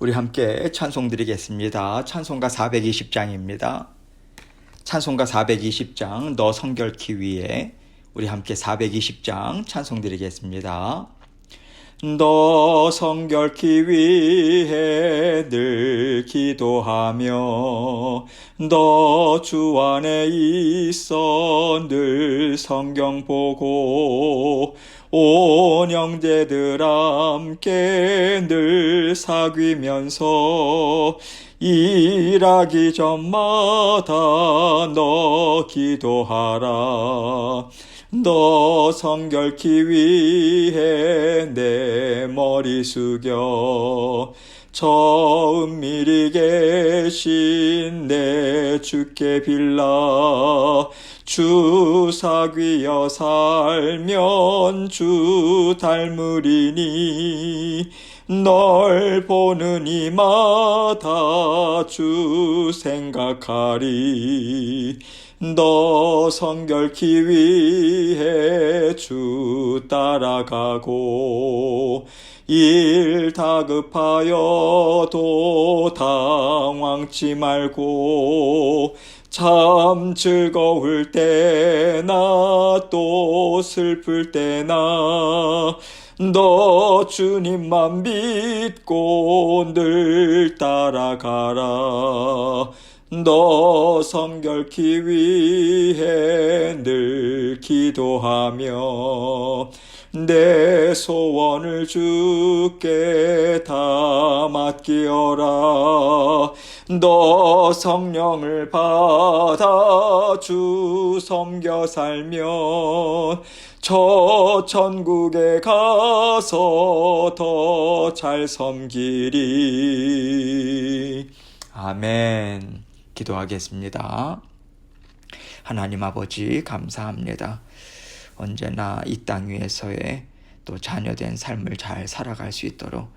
우리 함께 찬송 드리겠습니다. 찬송가 420장입니다. 찬송가 420장 너 성결케 위에 우리 함께 420장 찬송 드리겠습니다. 너 성결케 위해 늘 기도하며 너 주 안에 있어 늘 성경 보고 온 형제들 함께 늘 사귀면서 일하기 전마다 너 기도하라. 너 성결케 위해 내 머리 숙여 저 은밀히 계신 내 주께 빌라. 주 사귀어 살면 주 닮으리니 널 보는 이마다 주 생각하리. 너 성결케 위해 주 따라가고 일 다급하여도 당황치 말고 참 즐거울 때나 또 슬플 때나 너 주님만 믿고 늘 따라가라. 너 성결케 위해 늘 기도하며 내 소원을 주께 다 맡기어라. 너 성령을 받아 주 섬겨 살면 저 천국에 가서 더 잘 섬기리. 아멘. 기도하겠습니다. 하나님 아버지 감사합니다. 언제나 이 땅 위에서의 또 자녀된 삶을 잘 살아갈 수 있도록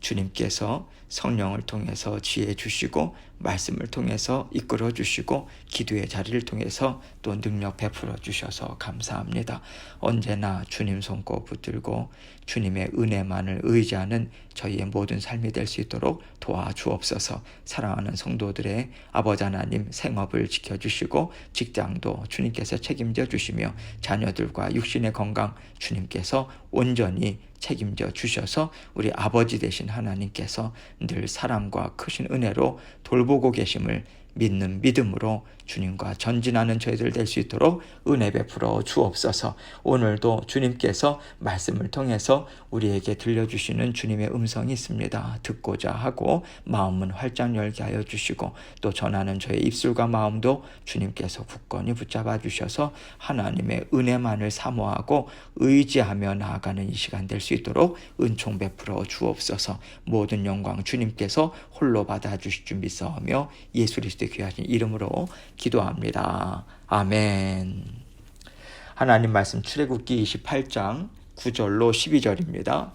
주님께서 성령을 통해서 지혜 주시고 말씀을 통해서 이끌어 주시고 기도의 자리를 통해서 또 능력 베풀어 주셔서 감사합니다. 언제나 주님 손꼽 붙들고 주님의 은혜만을 의지하는 저희의 모든 삶이 될 수 있도록 도와주옵소서. 사랑하는 성도들의 아버지 하나님 생업을 지켜주시고 직장도 주님께서 책임져 주시며 자녀들과 육신의 건강 주님께서 온전히 책임져 주셔서 우리 아버지 되신 하나님께서 늘 사랑과 크신 은혜로 돌보고 계심을 믿는 믿음으로 주님과 전진하는 저희들 될 수 있도록 은혜 베풀어 주옵소서. 오늘도 주님께서 말씀을 통해서 우리에게 들려주시는 주님의 음성이 있습니다. 듣고자 하고 마음은 활짝 열게 하여 주시고 또 전하는 저의 입술과 마음도 주님께서 굳건히 붙잡아 주셔서 하나님의 은혜만을 사모하고 의지하며 나아가는 이 시간 될 수 있도록 은총 베풀어 주옵소서. 모든 영광 주님께서 홀로 받아주실 줄 믿사오며 예수 그리스도의 귀하신 이름으로 기도합니다. 아멘. 하나님 말씀 출애굽기 28장 9절로 12절입니다.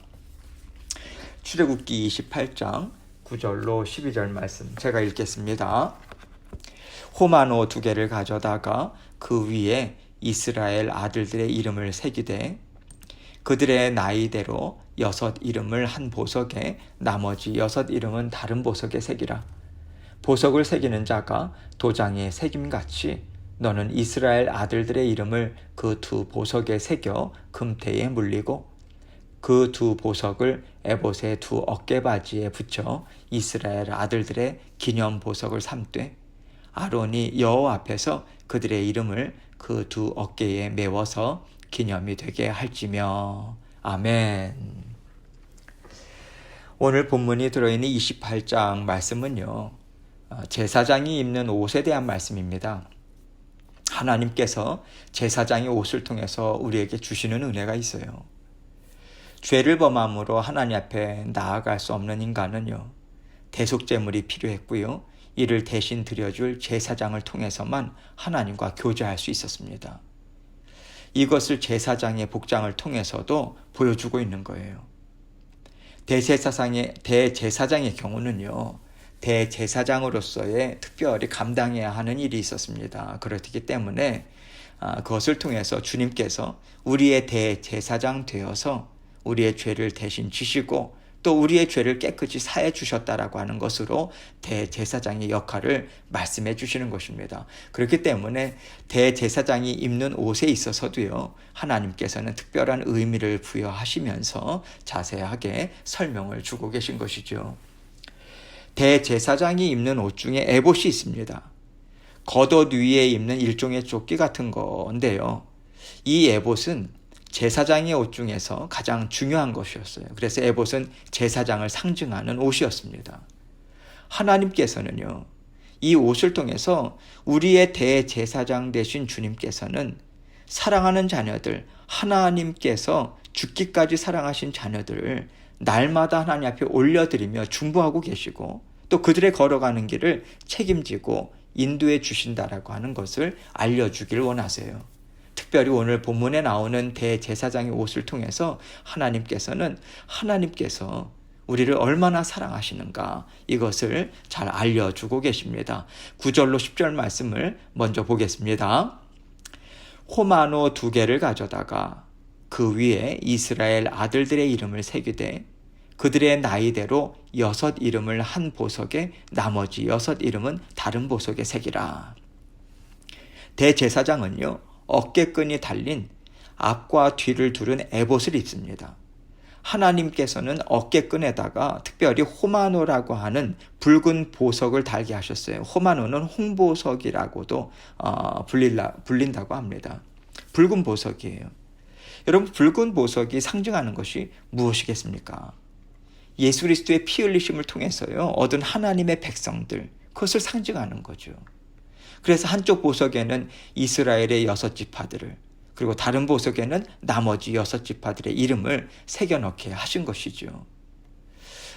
출애굽기 28장 9절로 12절 말씀 제가 읽겠습니다. 호마노 2개를 가져다가 그 위에 이스라엘 아들들의 이름을 새기되 그들의 나이대로 6 이름을 한 보석에 나머지 6 이름은 다른 보석에 새기라. 보석을 새기는 자가 도장에 새김같이 너는 이스라엘 아들들의 이름을 그 2 보석에 새겨 금태에 물리고 그 2 보석을 에봇의 2 어깨바지에 붙여 이스라엘 아들들의 기념 보석을 삼되 아론이 여호와 앞에서 그들의 이름을 그 2 어깨에 메워서 기념이 되게 할지며. 아멘. 오늘 본문이 들어있는 28장 말씀은요, 제사장이 입는 옷에 대한 말씀입니다. 하나님께서 제사장의 옷을 통해서 우리에게 주시는 은혜가 있어요. 죄를 범함으로 하나님 앞에 나아갈 수 없는 인간은요, 대속제물이 필요했고요, 이를 대신 드려줄 제사장을 통해서만 하나님과 교제할 수 있었습니다. 이것을 제사장의 복장을 통해서도 보여주고 있는 거예요. 대제사장의 경우는요, 대제사장으로서의 특별히 감당해야 하는 일이 있었습니다. 그렇기 때문에 그것을 통해서 주님께서 우리의 대제사장 되어서 우리의 죄를 대신 지시고 또 우리의 죄를 깨끗이 사해 주셨다라고 하는 것으로 대제사장의 역할을 말씀해 주시는 것입니다. 그렇기 때문에 대제사장이 입는 옷에 있어서도요, 하나님께서는 특별한 의미를 부여하시면서 자세하게 설명을 주고 계신 것이죠. 대제사장이 입는 옷 중에 에봇이 있습니다. 겉옷 위에 입는 일종의 조끼 같은 건데요, 이 에봇은 제사장의 옷 중에서 가장 중요한 것이었어요. 그래서 에봇은 제사장을 상징하는 옷이었습니다. 하나님께서는요, 이 옷을 통해서 우리의 대제사장 되신 주님께서는 사랑하는 자녀들, 하나님께서 죽기까지 사랑하신 자녀들을 날마다 하나님 앞에 올려드리며 중보하고 계시고, 또 그들의 걸어가는 길을 책임지고 인도해 주신다라고 하는 것을 알려주길 원하세요. 특별히 오늘 본문에 나오는 대제사장의 옷을 통해서 하나님께서 우리를 얼마나 사랑하시는가, 이것을 잘 알려주고 계십니다. 9절로 10절 말씀을 먼저 보겠습니다. 호마노 2개를 가져다가 그 위에 이스라엘 아들들의 이름을 새기되 그들의 나이대로 6 이름을 한 보석에 나머지 6 이름은 다른 보석에 새기라. 대제사장은요, 어깨끈이 달린 앞과 뒤를 두른 에봇을 입습니다. 하나님께서는 어깨끈에다가 특별히 호마노라고 하는 붉은 보석을 달게 하셨어요. 호마노는 홍보석이라고도 불린다고 합니다. 붉은 보석이에요. 여러분, 붉은 보석이 상징하는 것이 무엇이겠습니까? 예수 그리스도의 피 흘리심을 통해서요, 얻은 하나님의 백성들, 그것을 상징하는 거죠. 그래서 한쪽 보석에는 이스라엘의 6지파들을, 그리고 다른 보석에는 나머지 6지파들의 이름을 새겨넣게 하신 것이죠.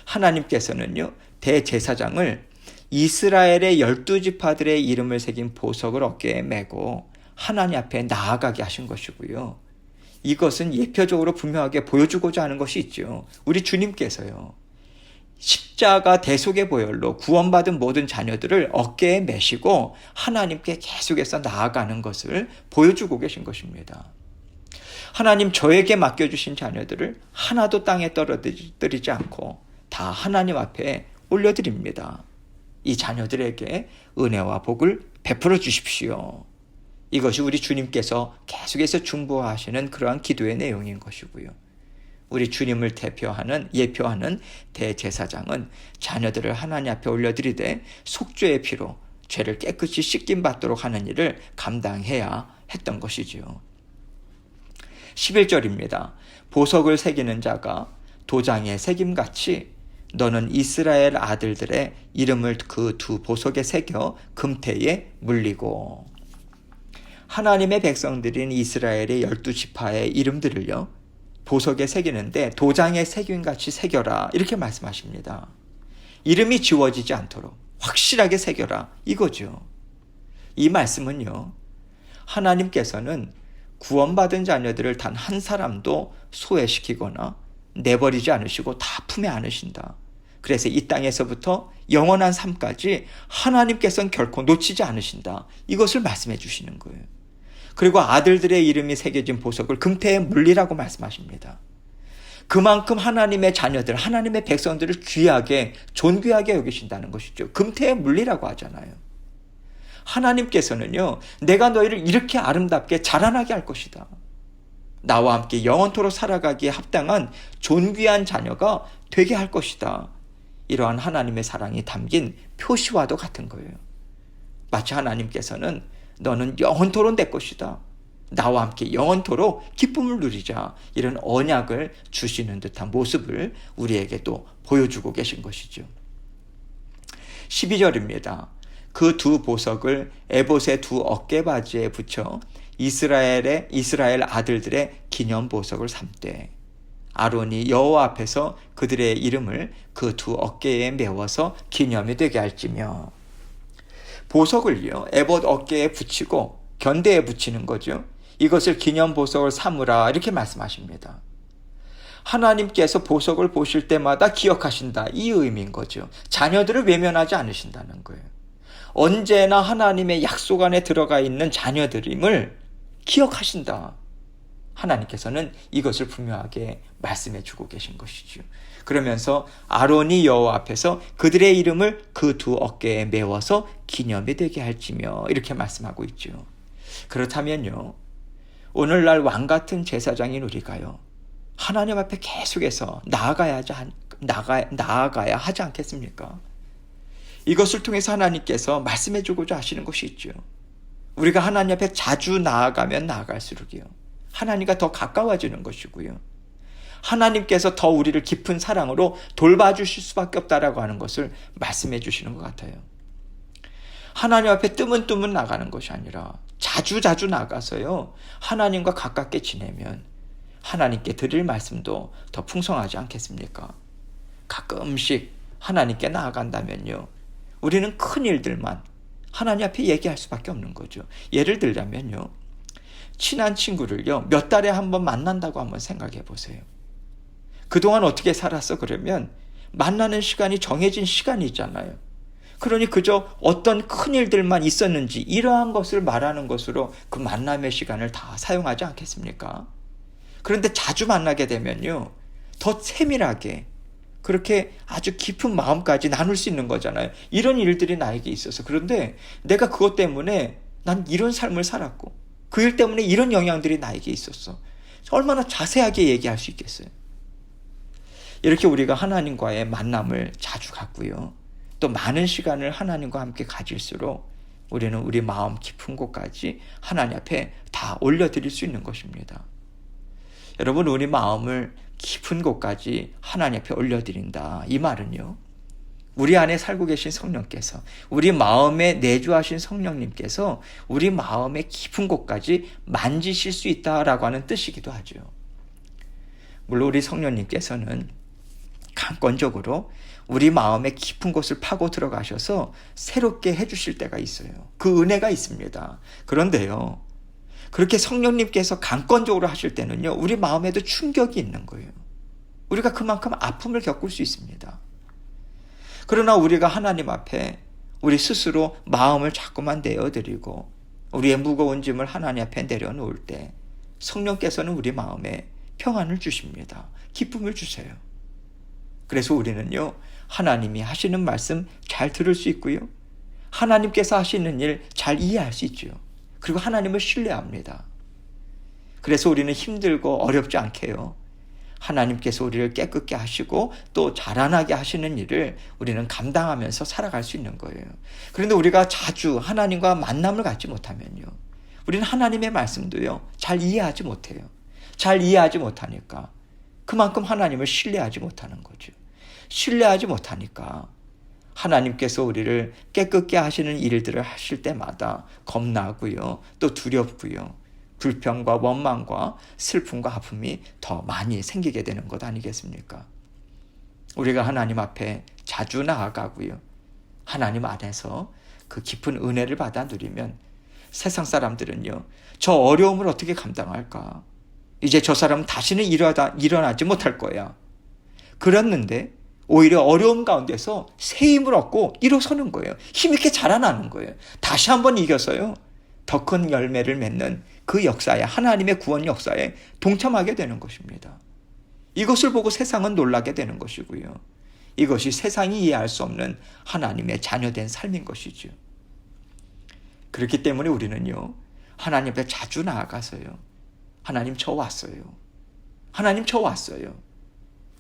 하나님께서는요, 대제사장을 이스라엘의 12지파들의 이름을 새긴 보석을 어깨에 메고 하나님 앞에 나아가게 하신 것이고요. 이것은 예표적으로 분명하게 보여주고자 하는 것이 있죠. 우리 주님께서요, 십자가 대속의 보혈로 구원받은 모든 자녀들을 어깨에 메시고 하나님께 계속해서 나아가는 것을 보여주고 계신 것입니다. 하나님, 저에게 맡겨주신 자녀들을 하나도 땅에 떨어뜨리지 않고 다 하나님 앞에 올려드립니다. 이 자녀들에게 은혜와 복을 베풀어 주십시오. 이것이 우리 주님께서 계속해서 중보하시는 그러한 기도의 내용인 것이고요. 우리 주님을 예표하는 대제사장은 자녀들을 하나님 앞에 올려드리되 속죄의 피로 죄를 깨끗이 씻김 받도록 하는 일을 감당해야 했던 것이지요. 11절입니다. 보석을 새기는 자가 도장에 새김같이 너는 이스라엘 아들들의 이름을 그 2 보석에 새겨 금태에 물리고. 하나님의 백성들인 이스라엘의 12지파의 이름들을요, 보석에 새기는데 도장에 새김같이 새겨라, 이렇게 말씀하십니다. 이름이 지워지지 않도록 확실하게 새겨라, 이거죠. 이 말씀은요, 하나님께서는 구원받은 자녀들을 단 한 사람도 소외시키거나 내버리지 않으시고 다 품에 안으신다. 그래서 이 땅에서부터 영원한 삶까지 하나님께서는 결코 놓치지 않으신다, 이것을 말씀해 주시는 거예요. 그리고 아들들의 이름이 새겨진 보석을 금태에 물리라고 말씀하십니다. 그만큼 하나님의 자녀들, 하나님의 백성들을 귀하게, 존귀하게 여기신다는 것이죠. 금태에 물리라고 하잖아요. 하나님께서는요, 내가 너희를 이렇게 아름답게 자라나게 할 것이다. 나와 함께 영원토록 살아가기에 합당한 존귀한 자녀가 되게 할 것이다. 이러한 하나님의 사랑이 담긴 표시와도 같은 거예요. 마치 하나님께서는 너는 영원토록 내 것이다, 나와 함께 영원토록 기쁨을 누리자, 이런 언약을 주시는 듯한 모습을 우리에게 또 보여주고 계신 것이죠. 12절입니다. 그 2 보석을 에봇의 2 어깨바지에 붙여 이스라엘 아들들의 기념 보석을 삼되 아론이 여호와 앞에서 그들의 이름을 그 2 어깨에 메워서 기념이 되게 할지며. 보석을요, 에봇 어깨에 붙이고 견대에 붙이는 거죠. 이것을 기념 보석을 삼으라, 이렇게 말씀하십니다. 하나님께서 보석을 보실 때마다 기억하신다, 이 의미인 거죠. 자녀들을 외면하지 않으신다는 거예요. 언제나 하나님의 약속 안에 들어가 있는 자녀들임을 기억하신다. 하나님께서는 이것을 분명하게 말씀해 주고 계신 것이죠. 그러면서 아론이 여호와 앞에서 그들의 이름을 그 두 어깨에 메워서 기념이 되게 할지며 이렇게 말씀하고 있죠. 그렇다면요, 오늘날 왕같은 제사장인 우리가요, 하나님 앞에 계속해서 나아가야 하지 않겠습니까? 이것을 통해서 하나님께서 말씀해 주고자 하시는 것이 있죠. 우리가 하나님 앞에 자주 나아가면 나아갈수록요, 하나님과 더 가까워지는 것이고요, 하나님께서 더 우리를 깊은 사랑으로 돌봐주실 수밖에 없다라고 하는 것을 말씀해 주시는 것 같아요. 하나님 앞에 뜨문뜨문 나가는 것이 아니라 자주 나가서요, 하나님과 가깝게 지내면 하나님께 드릴 말씀도 더 풍성하지 않겠습니까? 가끔씩 하나님께 나아간다면요, 우리는 큰 일들만 하나님 앞에 얘기할 수밖에 없는 거죠. 예를 들자면요, 친한 친구를요, 몇 달에 한 번 만난다고 한번 생각해 보세요. 그동안 어떻게 살았어? 그러면 만나는 시간이 정해진 시간이 있잖아요. 그러니 그저 어떤 큰 일들만 있었는지 이러한 것을 말하는 것으로 그 만남의 시간을 다 사용하지 않겠습니까? 그런데 자주 만나게 되면요, 더 세밀하게 그렇게 아주 깊은 마음까지 나눌 수 있는 거잖아요. 이런 일들이 나에게 있어서, 그런데 내가 그것 때문에 난 이런 삶을 살았고 그 일 때문에 이런 영향들이 나에게 있었어. 얼마나 자세하게 얘기할 수 있겠어요. 이렇게 우리가 하나님과의 만남을 자주 갖고요, 또 많은 시간을 하나님과 함께 가질수록 우리는 우리 마음 깊은 곳까지 하나님 앞에 다 올려드릴 수 있는 것입니다. 여러분, 우리 마음을 깊은 곳까지 하나님 앞에 올려드린다, 이 말은요, 우리 안에 살고 계신 성령께서, 우리 마음에 내주하신 성령님께서 우리 마음의 깊은 곳까지 만지실 수 있다라고 하는 뜻이기도 하죠. 물론 우리 성령님께서는 강권적으로 우리 마음의 깊은 곳을 파고 들어가셔서 새롭게 해주실 때가 있어요. 그 은혜가 있습니다. 그런데요, 그렇게 성령님께서 강권적으로 하실 때는요, 우리 마음에도 충격이 있는 거예요. 우리가 그만큼 아픔을 겪을 수 있습니다. 그러나 우리가 하나님 앞에 우리 스스로 마음을 자꾸만 내어드리고 우리의 무거운 짐을 하나님 앞에 내려놓을 때 성령께서는 우리 마음에 평안을 주십니다. 기쁨을 주세요. 그래서 우리는요, 하나님이 하시는 말씀 잘 들을 수 있고요, 하나님께서 하시는 일 잘 이해할 수 있죠. 그리고 하나님을 신뢰합니다. 그래서 우리는 힘들고 어렵지 않게요, 하나님께서 우리를 깨끗게 하시고 또 자라나게 하시는 일을 우리는 감당하면서 살아갈 수 있는 거예요. 그런데 우리가 자주 하나님과 만남을 갖지 못하면요, 우리는 하나님의 말씀도요, 잘 이해하지 못해요. 잘 이해하지 못하니까 그만큼 하나님을 신뢰하지 못하는 거죠. 신뢰하지 못하니까 하나님께서 우리를 깨끗게 하시는 일들을 하실 때마다 겁나고요, 또 두렵고요, 불평과 원망과 슬픔과 아픔이 더 많이 생기게 되는 것 아니겠습니까? 우리가 하나님 앞에 자주 나아가고요, 하나님 안에서 그 깊은 은혜를 받아 누리면 세상 사람들은요, 저 어려움을 어떻게 감당할까? 이제 저 사람은 다시는 일어나지 못할 거야. 그랬는데 오히려 어려움 가운데서 새 힘을 얻고 일어서는 거예요. 힘있게 자라나는 거예요. 다시 한번 이겨서요, 더 큰 열매를 맺는 그 역사에, 하나님의 구원 역사에 동참하게 되는 것입니다. 이것을 보고 세상은 놀라게 되는 것이고요, 이것이 세상이 이해할 수 없는 하나님의 자녀된 삶인 것이죠. 그렇기 때문에 우리는요, 하나님 앞에 자주 나아가서요, 하나님 저 왔어요, 하나님 저 왔어요,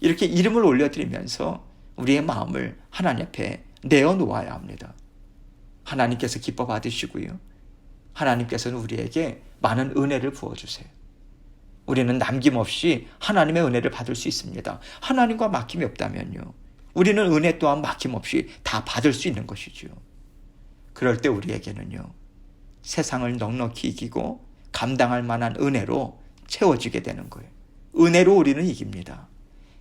이렇게 이름을 올려드리면서 우리의 마음을 하나님 앞에 내어놓아야 합니다. 하나님께서 기뻐 받으시고요, 하나님께서는 우리에게 많은 은혜를 부어주세요. 우리는 남김없이 하나님의 은혜를 받을 수 있습니다. 하나님과 막힘이 없다면요, 우리는 은혜 또한 막힘없이 다 받을 수 있는 것이죠. 그럴 때 우리에게는요, 세상을 넉넉히 이기고 감당할 만한 은혜로 채워지게 되는 거예요. 은혜로 우리는 이깁니다.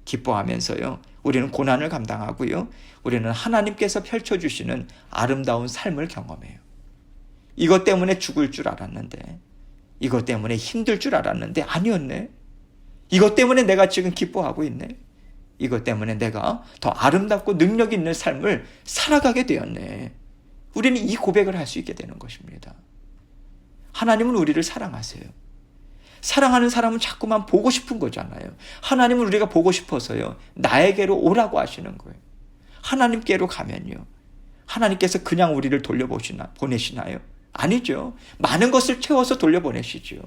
기뻐하면서요, 우리는 고난을 감당하고요, 우리는 하나님께서 펼쳐주시는 아름다운 삶을 경험해요. 이것 때문에 죽을 줄 알았는데, 이것 때문에 힘들 줄 알았는데 아니었네. 이것 때문에 내가 지금 기뻐하고 있네. 이것 때문에 내가 더 아름답고 능력 있는 삶을 살아가게 되었네. 우리는 이 고백을 할 수 있게 되는 것입니다. 하나님은 우리를 사랑하세요. 사랑하는 사람은 자꾸만 보고 싶은 거잖아요. 하나님은 우리가 보고 싶어서요, 나에게로 오라고 하시는 거예요. 하나님께로 가면요, 하나님께서 그냥 우리를 보내시나요? 아니죠. 많은 것을 채워서 돌려보내시죠.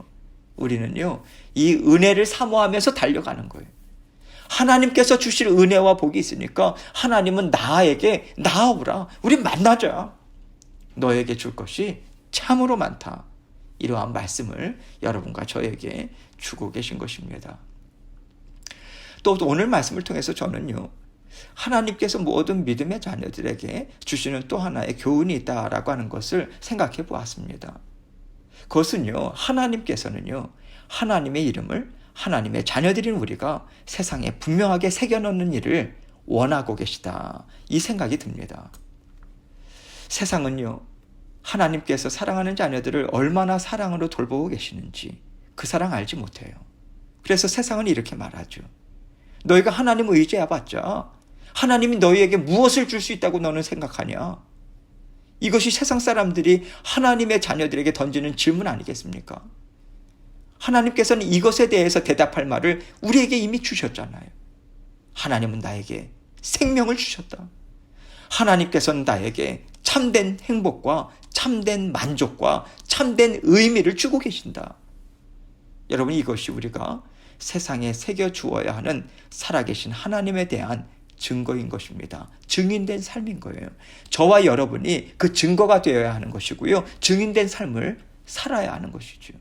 우리는요, 이 은혜를 사모하면서 달려가는 거예요. 하나님께서 주실 은혜와 복이 있으니까 하나님은 나에게 나아오라, 우리 만나자, 너에게 줄 것이 참으로 많다, 이러한 말씀을 여러분과 저에게 주고 계신 것입니다. 또 오늘 말씀을 통해서 저는요, 하나님께서 모든 믿음의 자녀들에게 주시는 또 하나의 교훈이 있다라고 하는 것을 생각해 보았습니다. 그것은요, 하나님께서는요, 하나님의 이름을 하나님의 자녀들인 우리가 세상에 분명하게 새겨넣는 일을 원하고 계시다, 이 생각이 듭니다. 세상은요, 하나님께서 사랑하는 자녀들을 얼마나 사랑으로 돌보고 계시는지 그 사랑 알지 못해요. 그래서 세상은 이렇게 말하죠. 너희가 하나님 의지해봤자 하나님이 너희에게 무엇을 줄 수 있다고 너는 생각하냐? 이것이 세상 사람들이 하나님의 자녀들에게 던지는 질문 아니겠습니까? 하나님께서는 이것에 대해서 대답할 말을 우리에게 이미 주셨잖아요. 하나님은 나에게 생명을 주셨다. 하나님께서는 나에게 참된 행복과 참된 만족과 참된 의미를 주고 계신다. 여러분, 이것이 우리가 세상에 새겨 주어야 하는 살아계신 하나님에 대한 증거인 것입니다. 증인된 삶인 거예요. 저와 여러분이 그 증거가 되어야 하는 것이고요, 증인된 삶을 살아야 하는 것이죠.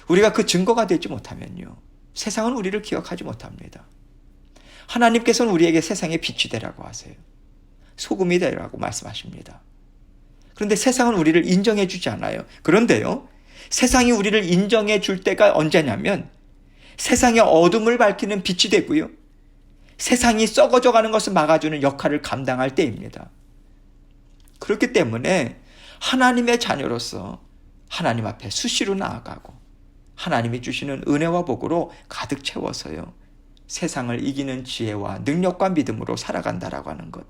우리가 그 증거가 되지 못하면요, 세상은 우리를 기억하지 못합니다. 하나님께서는 우리에게 세상의 빛이 되라고 하세요. 소금이 되라고 말씀하십니다. 그런데 세상은 우리를 인정해 주지 않아요. 그런데요, 세상이 우리를 인정해 줄 때가 언제냐면 세상의 어둠을 밝히는 빛이 되고요, 세상이 썩어져 가는 것을 막아주는 역할을 감당할 때입니다. 그렇기 때문에 하나님의 자녀로서 하나님 앞에 수시로 나아가고 하나님이 주시는 은혜와 복으로 가득 채워서요, 세상을 이기는 지혜와 능력과 믿음으로 살아간다라고 하는 것,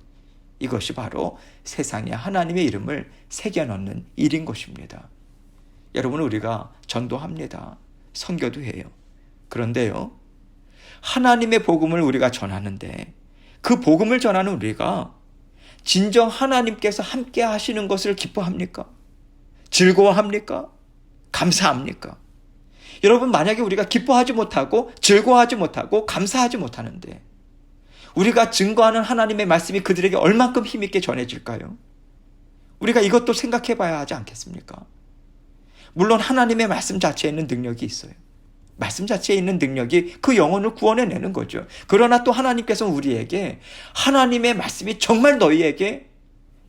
이것이 바로 세상에 하나님의 이름을 새겨넣는 일인 것입니다. 여러분, 우리가 전도합니다. 선교도 해요. 그런데요, 하나님의 복음을 우리가 전하는데 그 복음을 전하는 우리가 진정 하나님께서 함께 하시는 것을 기뻐합니까? 즐거워합니까? 감사합니까? 여러분, 만약에 우리가 기뻐하지 못하고 즐거워하지 못하고 감사하지 못하는데 우리가 증거하는 하나님의 말씀이 그들에게 얼만큼 힘있게 전해질까요? 우리가 이것도 생각해 봐야 하지 않겠습니까? 물론 하나님의 말씀 자체에 있는 능력이 있어요. 말씀 자체에 있는 능력이 그 영혼을 구원해내는 거죠. 그러나 또 하나님께서는 우리에게 하나님의 말씀이 정말 너희에게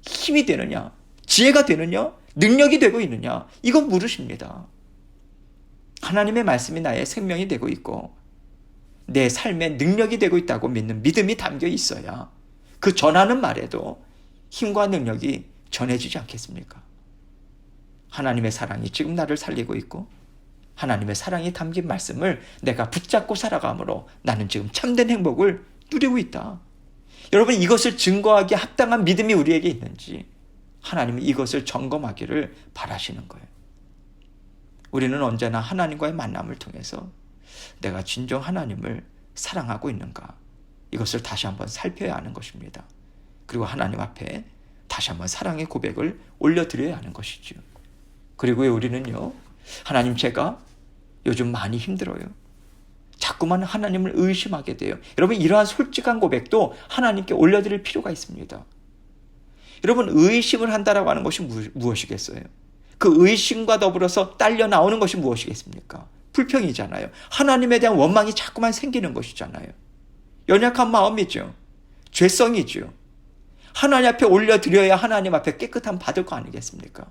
힘이 되느냐, 지혜가 되느냐, 능력이 되고 있느냐, 이건 물으십니다. 하나님의 말씀이 나의 생명이 되고 있고 내 삶의 능력이 되고 있다고 믿는 믿음이 담겨 있어야 그 전하는 말에도 힘과 능력이 전해지지 않겠습니까? 하나님의 사랑이 지금 나를 살리고 있고 하나님의 사랑이 담긴 말씀을 내가 붙잡고 살아감으로 나는 지금 참된 행복을 누리고 있다. 여러분, 이것을 증거하기에 합당한 믿음이 우리에게 있는지 하나님은 이것을 점검하기를 바라시는 거예요. 우리는 언제나 하나님과의 만남을 통해서 내가 진정 하나님을 사랑하고 있는가, 이것을 다시 한번 살펴야 하는 것입니다. 그리고 하나님 앞에 다시 한번 사랑의 고백을 올려드려야 하는 것이죠. 그리고 우리는요, 하나님, 제가 요즘 많이 힘들어요. 자꾸만 하나님을 의심하게 돼요. 여러분, 이러한 솔직한 고백도 하나님께 올려드릴 필요가 있습니다. 여러분, 의심을 한다라고 하는 것이 무엇이겠어요? 그 의심과 더불어서 딸려 나오는 것이 무엇이겠습니까? 불평이잖아요. 하나님에 대한 원망이 자꾸만 생기는 것이잖아요. 연약한 마음이죠. 죄성이죠. 하나님 앞에 올려드려야 하나님 앞에 깨끗함 받을 거 아니겠습니까?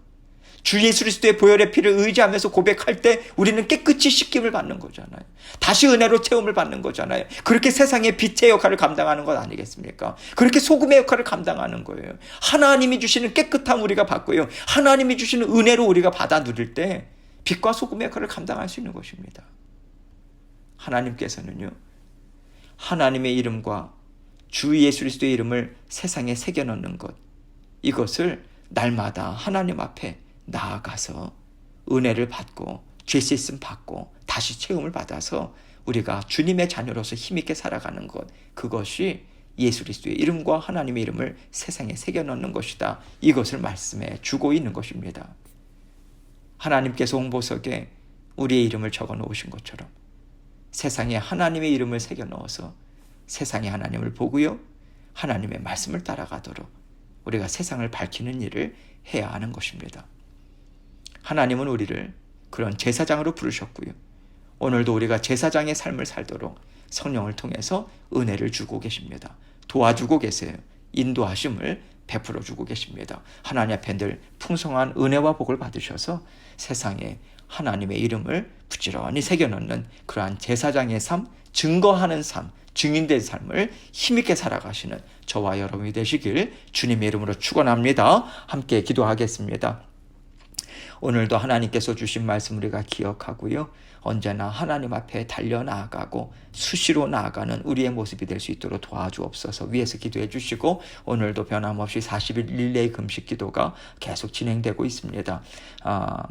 주 예수 그리스도의 보혈의 피를 의지하면서 고백할 때 우리는 깨끗이 씻김을 받는 거잖아요. 다시 은혜로 채움을 받는 거잖아요. 그렇게 세상의 빛의 역할을 감당하는 것 아니겠습니까? 그렇게 소금의 역할을 감당하는 거예요. 하나님이 주시는 깨끗함 우리가 받고요, 하나님이 주시는 은혜로 우리가 받아 누릴 때 빛과 소금의 역할을 감당할 수 있는 것입니다. 하나님께서는요, 하나님의 이름과 주 예수 그리스도의 이름을 세상에 새겨넣는 것, 이것을 날마다 하나님 앞에 나아가서 은혜를 받고 죄 씻음 받고 다시 체험을 받아서 우리가 주님의 자녀로서 힘있게 살아가는 것, 그것이 예수 그리스도의 이름과 하나님의 이름을 세상에 새겨넣는 것이다. 이것을 말씀해 주고 있는 것입니다. 하나님께서 홍보석에 우리의 이름을 적어 놓으신 것처럼 세상에 하나님의 이름을 새겨 넣어서 세상에 하나님을 보고요, 하나님의 말씀을 따라가도록 우리가 세상을 밝히는 일을 해야 하는 것입니다. 하나님은 우리를 그런 제사장으로 부르셨고요, 오늘도 우리가 제사장의 삶을 살도록 성령을 통해서 은혜를 주고 계십니다. 도와주고 계세요. 인도하심을 베풀어 주고 계십니다. 하나님 앞에 늘 풍성한 은혜와 복을 받으셔서 세상에 하나님의 이름을 부지런히 새겨넣는 그러한 제사장의 삶, 증거하는 삶, 증인된 삶을 힘있게 살아가시는 저와 여러분이 되시길 주님의 이름으로 축원합니다. 함께 기도하겠습니다. 오늘도 하나님께서 주신 말씀 우리가 기억하고요, 언제나 하나님 앞에 달려나아가고 수시로 나아가는 우리의 모습이 될 수 있도록 도와주옵소서. 위에서 기도해 주시고, 오늘도 변함없이 40일 릴레이 금식 기도가 계속 진행되고 있습니다.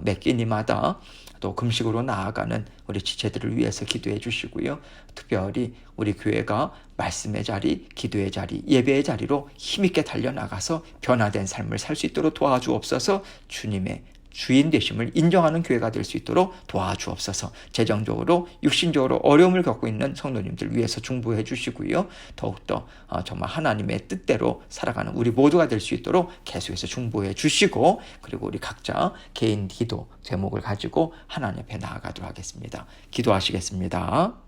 매 끼니마다 또 금식으로 나아가는 우리 지체들을 위해서 기도해 주시고요, 특별히 우리 교회가 말씀의 자리, 기도의 자리, 예배의 자리로 힘있게 달려나가서 변화된 삶을 살 수 있도록 도와주옵소서. 주님의 주인 되심을 인정하는 교회가 될 수 있도록 도와주옵소서. 재정적으로 육신적으로 어려움을 겪고 있는 성도님들 위해서 중보해 주시고요, 더욱더 정말 하나님의 뜻대로 살아가는 우리 모두가 될 수 있도록 계속해서 중보해 주시고, 그리고 우리 각자 개인 기도 제목을 가지고 하나님 앞에 나아가도록 하겠습니다. 기도하시겠습니다.